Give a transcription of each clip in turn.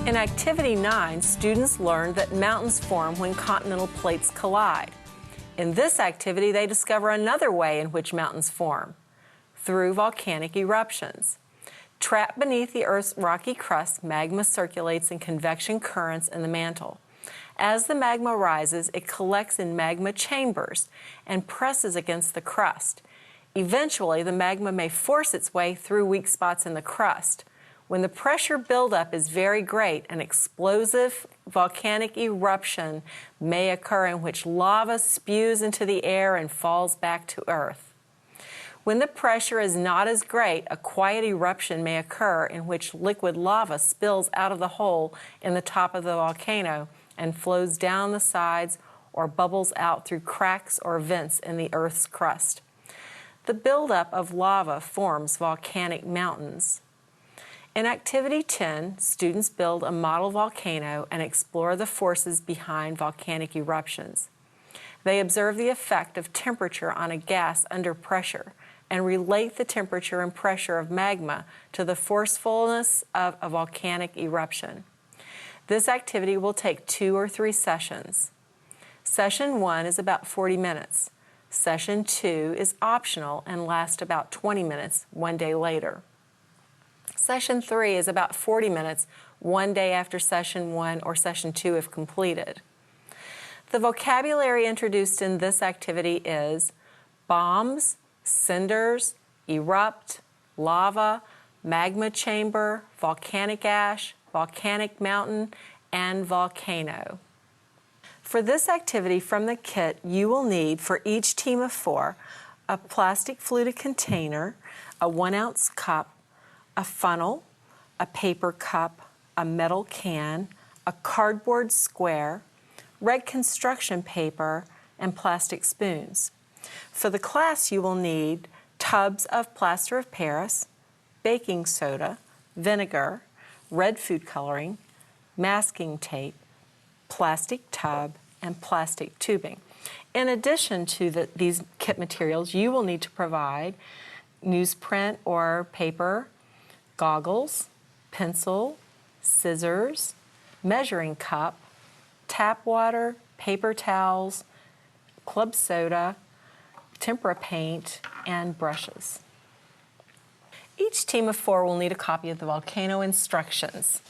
In Activity 9, students learned that mountains form when continental plates collide. In this activity, they discover another way in which mountains form, through volcanic eruptions. Trapped beneath the Earth's rocky crust, magma circulates in convection currents in the mantle. As the magma rises, it collects in magma chambers and presses against the crust. Eventually, the magma may force its way through weak spots in the crust. When the pressure buildup is very great, an explosive volcanic eruption may occur in which lava spews into the air and falls back to Earth. When the pressure is not as great, a quiet eruption may occur in which liquid lava spills out of the hole in the top of the volcano and flows down the sides or bubbles out through cracks or vents in the Earth's crust. The buildup of lava forms volcanic mountains. In Activity 10, students build a model volcano and explore the forces behind volcanic eruptions. They observe the effect of temperature on a gas under pressure and relate the temperature and pressure of magma to the forcefulness of a volcanic eruption. This activity will take 2 or 3 sessions. Session 1 is about 40 minutes. Session 2 is optional and lasts about 20 minutes one day later. Session 3 is about 40 minutes one day after Session 1 or Session 2 if completed. The vocabulary introduced in this activity is bombs, cinders, erupt, lava, magma chamber, volcanic ash, volcanic mountain, and volcano. For this activity from the kit, you will need, for each team of 4, a plastic fluted container, a 1-ounce cup, a funnel, a paper cup, a metal can, a cardboard square, red construction paper, and plastic spoons. For the class, you will need tubs of plaster of Paris, baking soda, vinegar, red food coloring, masking tape, plastic tub, and plastic tubing. In addition to these kit materials, you will need to provide newsprint or paper, goggles, pencil, scissors, measuring cup, tap water, paper towels, club soda, tempera paint, and brushes. Each team of 4 will need a copy of the volcano instructions.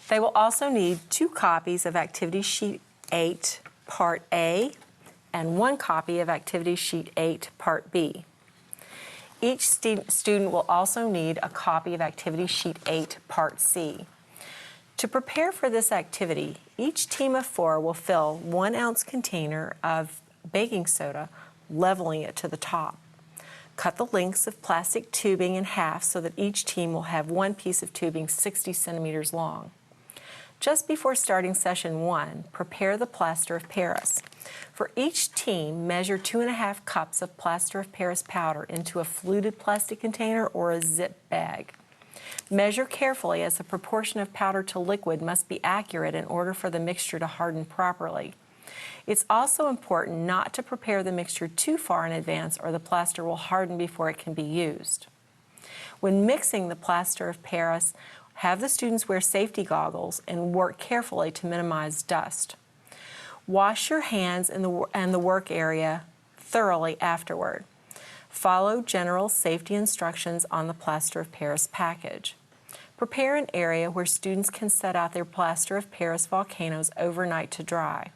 They will also need 2 copies of Activity Sheet 8, Part A, and 1 copy of Activity Sheet 8, Part B. Each student will also need a copy of Activity Sheet 8, Part C. To prepare for this activity, each team of 4 will fill 1-ounce container of baking soda, leveling it to the top. Cut the lengths of plastic tubing in half so that each team will have 1 piece of tubing 60 centimeters long. Just before starting Session 1, prepare the plaster of Paris. For each team, measure 2½ cups of plaster of Paris powder into a fluted plastic container or a zip bag. Measure carefully, as the proportion of powder to liquid must be accurate in order for the mixture to harden properly. It's also important not to prepare the mixture too far in advance or the plaster will harden before it can be used. When mixing the plaster of Paris, have the students wear safety goggles and work carefully to minimize dust. Wash your hands and the work area thoroughly afterward. Follow general safety instructions on the Plaster of Paris package. Prepare an area where students can set out their Plaster of Paris volcanoes overnight to dry.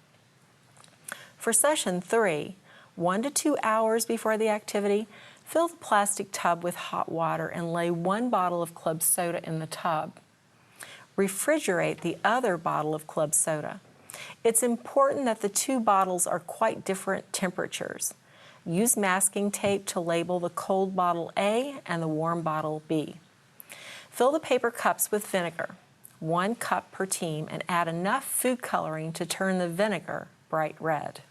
For Session 3, 1 to 2 hours before the activity, fill the plastic tub with hot water and lay 1 bottle of club soda in the tub. Refrigerate the other bottle of club soda. It's important that the 2 bottles are quite different temperatures. Use masking tape to label the cold bottle A and the warm bottle B. Fill the paper cups with vinegar, 1 cup per team, and add enough food coloring to turn the vinegar bright red.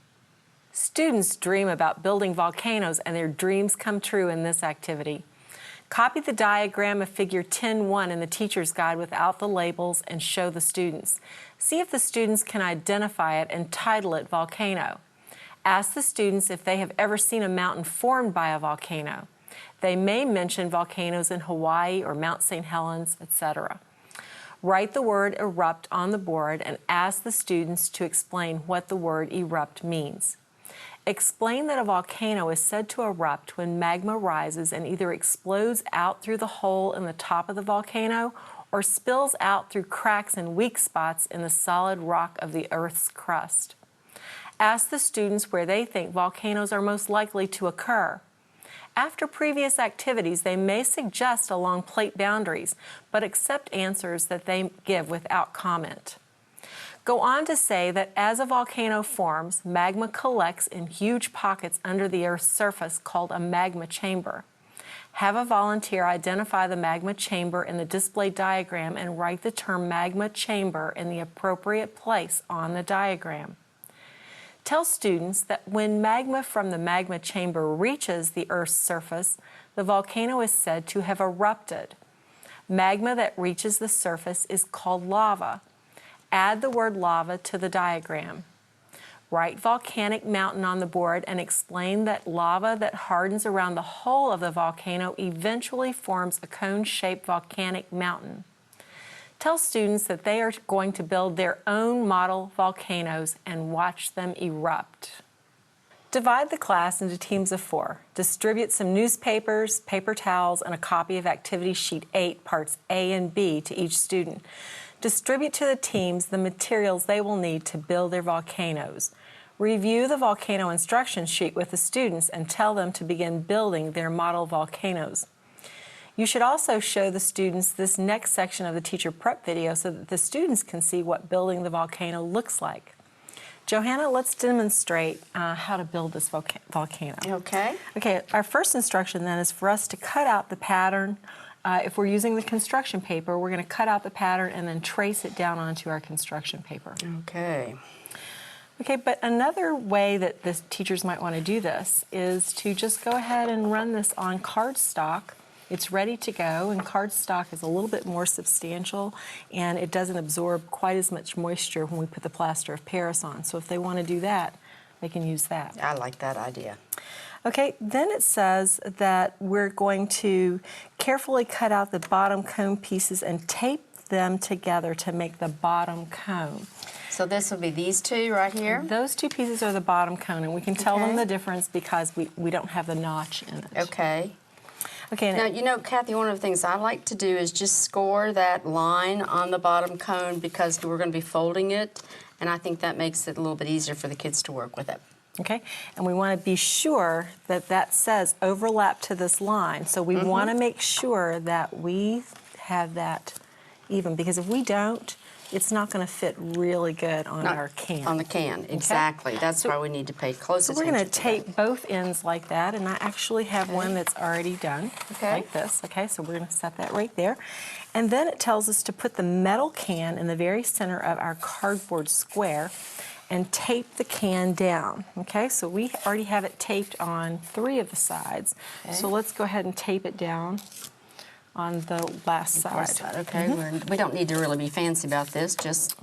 Students dream about building volcanoes, and their dreams come true in this activity. Copy the diagram of Figure 10.1 in the teacher's guide without the labels and show the students. See if the students can identify it and title it Volcano. Ask the students if they have ever seen a mountain formed by a volcano. They may mention volcanoes in Hawaii or Mount St. Helens, etc. Write the word erupt on the board and ask the students to explain what the word erupt means. Explain that a volcano is said to erupt when magma rises and either explodes out through the hole in the top of the volcano or spills out through cracks and weak spots in the solid rock of the Earth's crust. Ask the students where they think volcanoes are most likely to occur. After previous activities, they may suggest along plate boundaries, but accept answers that they give without comment. Go on to say that as a volcano forms, magma collects in huge pockets under the Earth's surface called a magma chamber. Have a volunteer identify the magma chamber in the display diagram and write the term magma chamber in the appropriate place on the diagram. Tell students that when magma from the magma chamber reaches the Earth's surface, the volcano is said to have erupted. Magma that reaches the surface is called lava. Add the word lava to the diagram. Write volcanic mountain on the board and explain that lava that hardens around the whole of the volcano eventually forms a cone-shaped volcanic mountain. Tell students that they are going to build their own model volcanoes and watch them erupt. Divide the class into teams of 4. Distribute some newspapers, paper towels, and a copy of Activity Sheet 8, Parts A and B to each student. Distribute to the teams the materials they will need to build their volcanoes. Review the volcano instruction sheet with the students and tell them to begin building their model volcanoes. You should also show the students this next section of the teacher prep video so that the students can see what building the volcano looks like. Johanna, let's demonstrate how to build this volcano. Okay. Okay, our first instruction then is for us to cut out the pattern. If we're using the construction paper, we're going to cut out the pattern and then trace it down onto our construction paper. Okay. Okay, but another way that the teachers might want to do this is to just go ahead and run this on cardstock. It's ready to go, and cardstock is a little bit more substantial, and it doesn't absorb quite as much moisture when we put the plaster of Paris on. So if they want to do that, they can use that. I like that idea. Okay, then it says that we're going to carefully cut out the bottom cone pieces and tape them together to make the bottom cone. So this will be these two right here? Those two pieces are the bottom cone, and we can tell them the difference because we don't have the notch in it. Okay. Okay. Now, you know, Kathy, one of the things I like to do is just score that line on the bottom cone because we're going to be folding it, and I think that makes it a little bit easier for the kids to work with it. Okay, and we want to be sure that that says overlap to this line. So we want to make sure that we have that even, because if we don't, it's not going to fit really good on our can. On the can, exactly. Okay? That's why we need to pay close attention. So we're going to tape both ends like that, and I actually have one that's already done, like this. Okay, so we're going to set that right there. And then it tells us to put the metal can in the very center of our cardboard square and tape the can down. Okay, so we already have it taped on 3 of the sides. So let's go ahead and tape it down on the last side. Okay, we don't need to really be fancy about this, just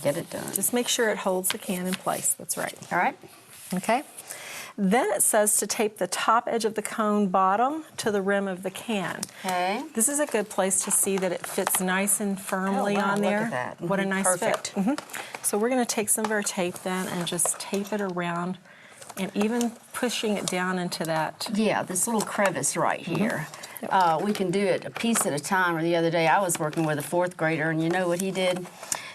get it done. Just make sure it holds the can in place. That's right. All right. Okay. Then it says to tape the top edge of the cone bottom to the rim of the can. Okay. This is a good place to see that it fits nice and firmly on there. Look at that. What a nice fit. Perfect. So we're going to take some of our tape then and just tape it around, and even pushing it down into that. Yeah, this little crevice right here. We can do it a piece at a time. Or the other day I was working with a 4th grader, and you know what he did?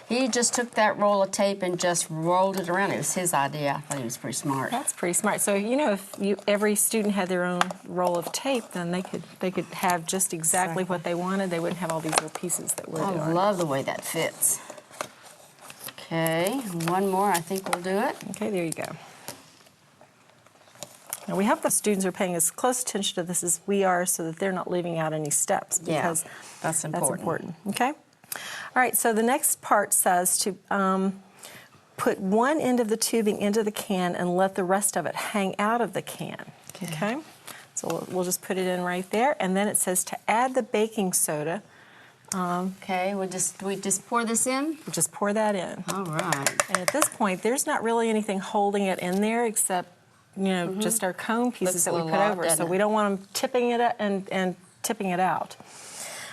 He just took that roll of tape and just rolled it around. It was his idea. I thought he was pretty smart. That's pretty smart. So, you know, if every student had their own roll of tape, then they could have just exactly what they wanted. They wouldn't have all these little pieces that we're doing. I love the way that fits. Okay, one more, I think we'll do it. Okay, there you go. Now, we hope the students are paying as close attention to this as we are so that they're not leaving out any steps, because that's important. Okay? All right, so the next part says to put one end of the tubing into the can and let the rest of it hang out of the can. Okay? So we'll just put it in right there, and then it says to add the baking soda. Okay, we just pour this in? We'll just pour that in. All right. And at this point, there's not really anything holding it in there except, you know, just our cone pieces that we put over. So we don't want them tipping it and tipping it out.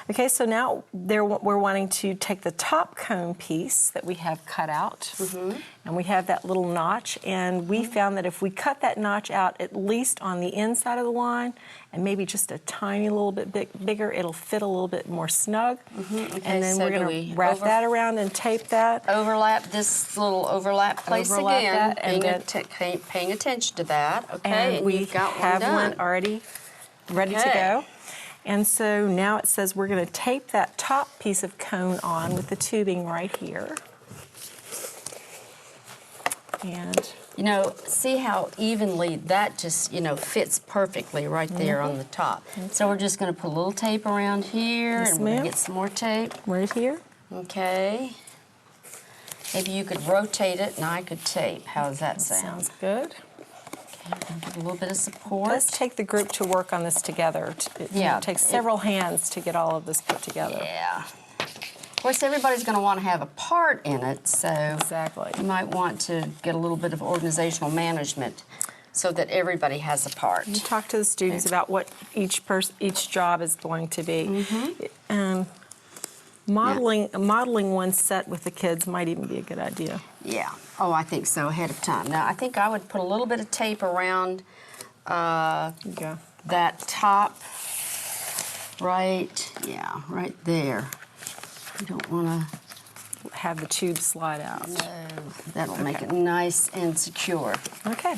Okay, so now we're wanting to take the top cone piece that we have cut out, and we have that little notch, and we found that if we cut that notch out at least on the inside of the line, and maybe just a tiny little bit bigger, it'll fit a little bit more snug. Okay, and then so we're going to wrap that around and tape that. Overlap this little overlap place again, paying attention to that. Okay, and we you've got have one done. one already ready to go. And so now it says we're going to tape that top piece of cone on with the tubing right here. And you know, see how evenly that just, you know, fits perfectly right there on the top. So we're just going to put a little tape around here, and we're going to get some more tape. Right here. Okay. Maybe you could rotate it and I could tape. How does that sound? Sounds good. Okay, give a little bit of support. Let's take the group to work on this together. It takes several hands to get all of this put together. Yeah. Of course, everybody's going to want to have a part in it, so exactly. You might want to get a little bit of organizational management so that everybody has a part. You talk to the students about what each job is going to be. Modeling one set with the kids might even be a good idea. Yeah. Oh, I think so, ahead of time. Now, I think I would put a little bit of tape around that top right there. You don't want to have the tube slide out. No, that'll make it nice and secure. Okay.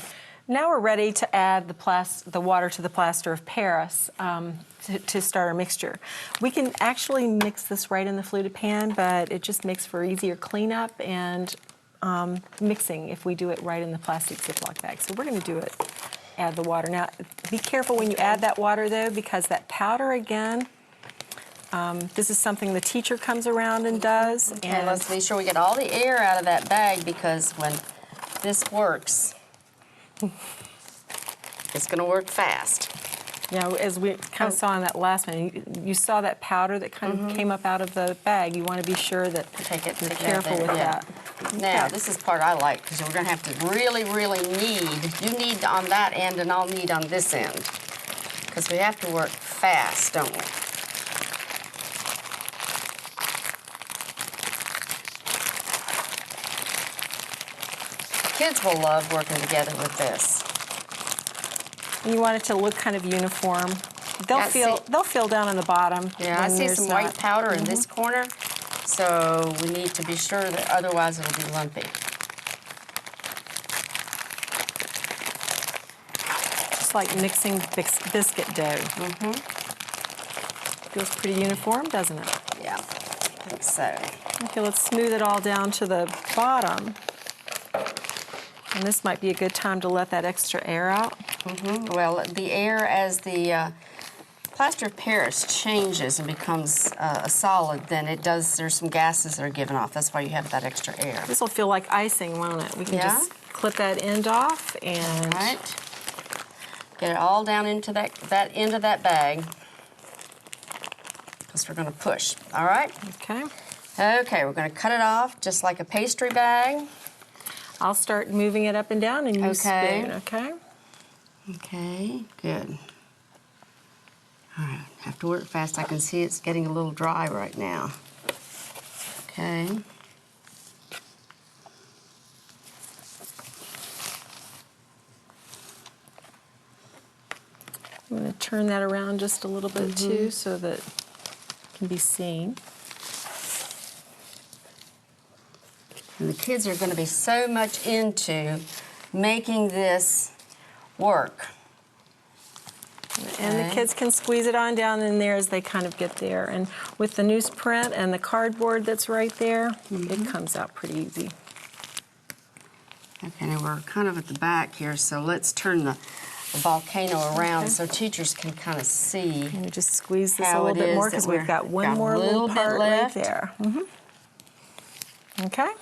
Now we're ready to add the water to the plaster of Paris to start our mixture. We can actually mix this right in the fluted pan, but it just makes for easier cleanup and mixing if we do it right in the plastic Ziploc bag. So we're going to do it, add the water. Now, be careful when you add that water, though, because that powder, again, this is something the teacher comes around and does. Okay, and let's be sure we get all the air out of that bag, because when this works, it's going to work fast. Yeah, as we kind of saw in that last one, you saw that powder that kind of came up out of the bag. You want to be sure that you're careful with that. Now, this is part I like, because we're going to have to really, really knead. You knead on that end, and I'll knead on this end, because we have to work fast, don't we? Kids will love working together with this. You want it to look kind of uniform. They'll feel down on the bottom. Yeah, I see some white powder in this corner, so we need to be sure that otherwise it'll be lumpy. Just like mixing biscuit dough. Feels pretty uniform, doesn't it? Yeah, I think so. Okay, let's smooth it all down to the bottom. And this might be a good time to let that extra air out. Well, the air, as the plaster of Paris changes and becomes a solid, then it does, there's some gases that are given off. That's why you have that extra air. This will feel like icing, won't it? We can just clip that end off and... All right. Get it all down into that end of that bag, because we're going to push. All right? Okay. Okay, we're going to cut it off just like a pastry bag. I'll start moving it up and down, and you spoon, okay? Okay, good. All right, have to work fast. I can see it's getting a little dry right now. Okay. I'm going to turn that around just a little bit, too, so that it can be seen. And the kids are going to be so much into making this work. And the kids can squeeze it on down in there as they kind of get there. And with the newsprint and the cardboard that's right there, it comes out pretty easy. Okay, now we're kind of at the back here, so let's turn the volcano around so teachers can kind of see. And just squeeze this a little bit more, because we've got one more little part right there. Okay.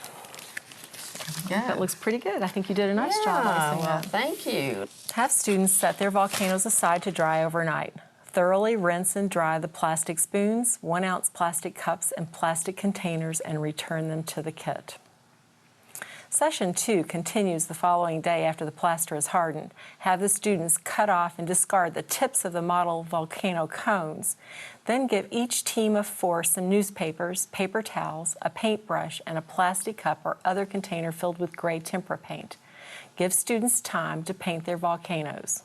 That looks pretty good. I think you did a nice job icing that. Thank you. Have students set their volcanoes aside to dry overnight. Thoroughly rinse and dry the plastic spoons, 1-ounce plastic cups, and plastic containers, and return them to the kit. Session 2 continues the following day after the plaster is hardened. Have the students cut off and discard the tips of the model volcano cones. Then give each team of 4 some newspapers, paper towels, a paintbrush, and a plastic cup or other container filled with gray tempera paint. Give students time to paint their volcanoes.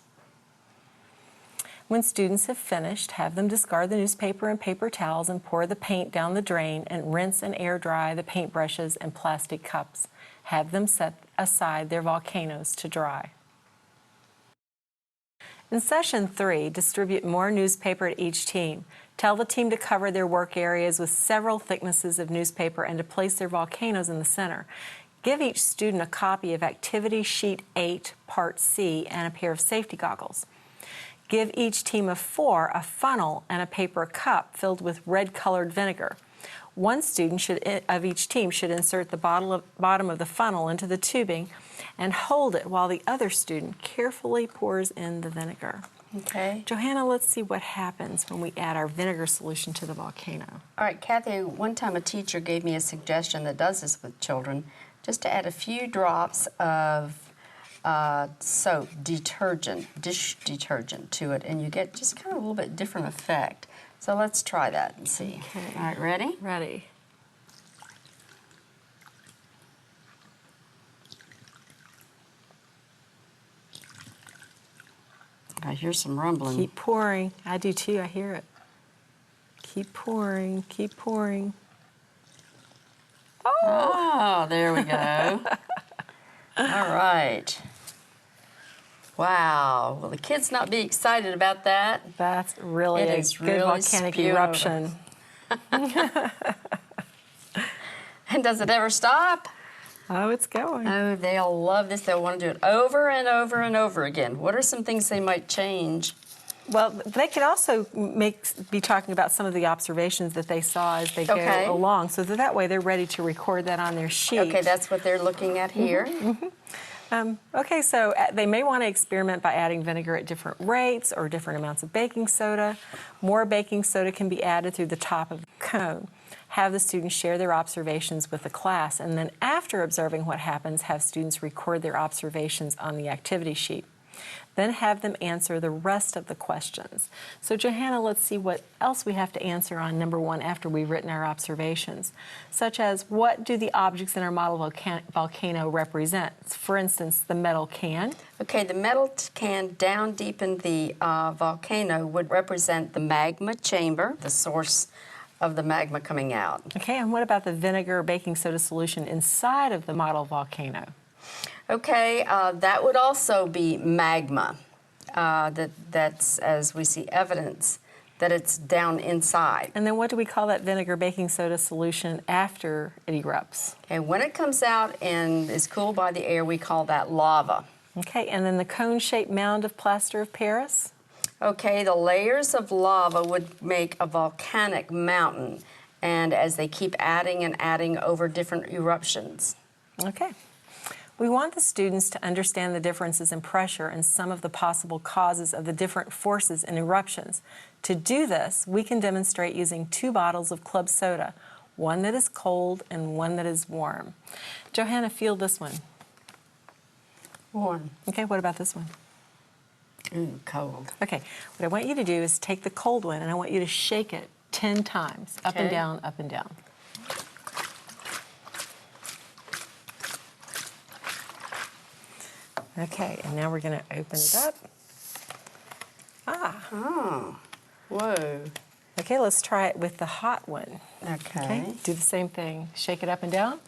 When students have finished, have them discard the newspaper and paper towels and pour the paint down the drain and rinse and air dry the paintbrushes and plastic cups. Have them set aside their volcanoes to dry. In Session 3, distribute more newspaper to each team. Tell the team to cover their work areas with several thicknesses of newspaper and to place their volcanoes in the center. Give each student a copy of Activity Sheet 8, Part C, and a pair of safety goggles. Give each team of 4 a funnel and a paper cup filled with red-colored vinegar. One student of each team should insert the bottom of the funnel into the tubing and hold it while the other student carefully pours in the vinegar. Okay. Johanna, let's see what happens when we add our vinegar solution to the volcano. All right, Kathy, one time a teacher gave me a suggestion that does this with children, just to add a few drops of soap, detergent, dish detergent to it, and you get just kind of a little bit different effect. So let's try that and see. Okay. All right, ready? Ready. I hear some rumbling. Keep pouring. I do too, I hear it. Keep pouring, keep pouring. Oh, there we go. All right. Wow. Will the kids not be excited about that? That's really It a is good really volcanic spewing eruption. And does it ever stop? Oh, it's going. Oh, they'll love this. They'll want to do it over and over and over again. What are some things they might change? Well, they could also be talking about some of the observations that they saw as they go along, so that way they're ready to record that on their sheet. Okay, that's what they're looking at here. Okay, so they may want to experiment by adding vinegar at different rates or different amounts of baking soda. More baking soda can be added through the top of the cone. Have the students share their observations with the class, and then after observing what happens, have students record their observations on the activity sheet. Then have them answer the rest of the questions. So Johanna, let's see what else we have to answer on number 1 after we've written our observations, such as what do the objects in our model volcano represent? For instance, the metal can. Okay, the metal can down deep in the volcano would represent the magma chamber, the source of the magma coming out. Okay, and what about the vinegar or baking soda solution inside of the model volcano? Okay, that would also be magma. That's, as we see evidence, that it's down inside. And then what do we call that vinegar baking soda solution after it erupts? Okay, when it comes out and is cooled by the air, we call that lava. Okay, and then the cone-shaped mound of plaster of Paris? Okay, the layers of lava would make a volcanic mountain, and as they keep adding and adding over different eruptions. Okay. We want the students to understand the differences in pressure and some of the possible causes of the different forces in eruptions. To do this, we can demonstrate using 2 bottles of club soda, one that is cold and one that is warm. Johanna, feel this one. Warm. Okay, what about this one? Ooh, cold. Okay, what I want you to do is take the cold one and I want you to shake it 10 times, up and down, up and down. Okay, and now we're going to open it up. Oh, whoa. Okay, let's try it with the hot one. Okay. Do the same thing. Shake it up and down.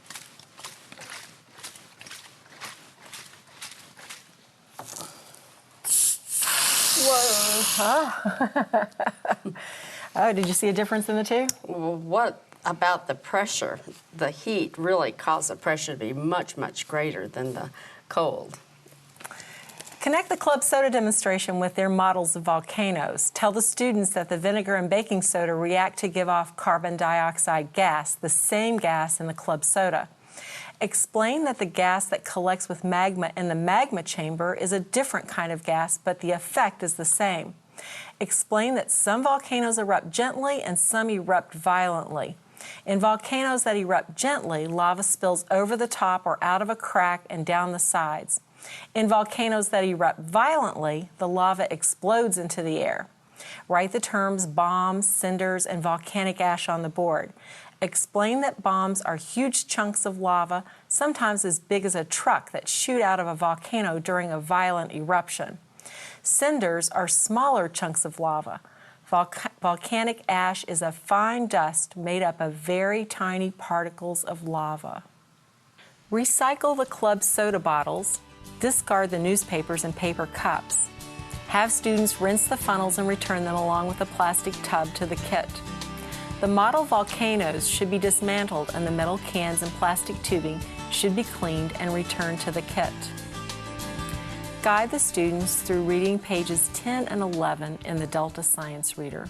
Whoa. Oh, did you see a difference in the two? Well, what about the pressure? The heat really caused the pressure to be much, much greater than the cold. Connect the club soda demonstration with their models of volcanoes. Tell the students that the vinegar and baking soda react to give off carbon dioxide gas, the same gas in the club soda. Explain that the gas that collects with magma in the magma chamber is a different kind of gas, but the effect is the same. Explain that some volcanoes erupt gently and some erupt violently. In volcanoes that erupt gently, lava spills over the top or out of a crack and down the sides. In volcanoes that erupt violently, the lava explodes into the air. Write the terms bombs, cinders, and volcanic ash on the board. Explain that bombs are huge chunks of lava, sometimes as big as a truck, that shoot out of a volcano during a violent eruption. Cinders are smaller chunks of lava. Volcanic ash is a fine dust made up of very tiny particles of lava. Recycle the club soda bottles. Discard the newspapers and paper cups. Have students rinse the funnels and return them along with a plastic tub to the kit. The model volcanoes should be dismantled and the metal cans and plastic tubing should be cleaned and returned to the kit. Guide the students through reading pages 10 and 11 in the Delta Science Reader.